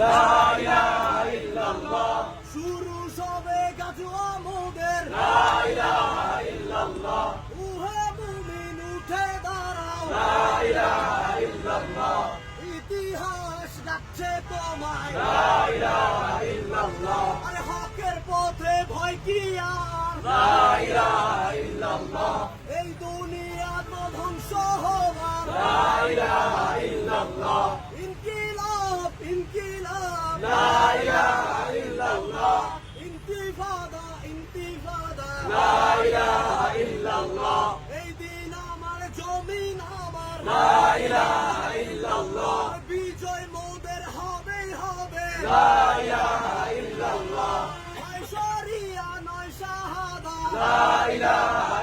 লা ইলাহা ইল্লাল্লাহ শুরু সবে গাজওয়া মোদের লা ইলাহা ইল্লাল্লাহ উহে মুমিন উঠে দাঁড়াও লা ইলাহা ইল্লাল্লাহ ইতিহাস ডাকছে তোমায় লা ইলাহা ইল্লাল্লাহ আরে হকের পথে ভয় কি আর লা ইলাহা ইল্লাল্লাহ এই দুনিয়া তো ধ্বংস হবার লা ইলাহা ইল্লাল্লাহ ইনকিলাব ইনকিলাব লা ইলাহা ইল্লাল্লাহ ইন্তিফাদা ইন্তিফাদা লা ইলাহা ইল্লাল্লাহ এই দিন আমার জমিন আমার লা ইলাহা ইল্লাল্লাহ বিজয় মোদের হবেই হবে লা ইলাহা ইল্লাল্লাহ হয় শরিয়া নয় শাহাদা লা ইলাহা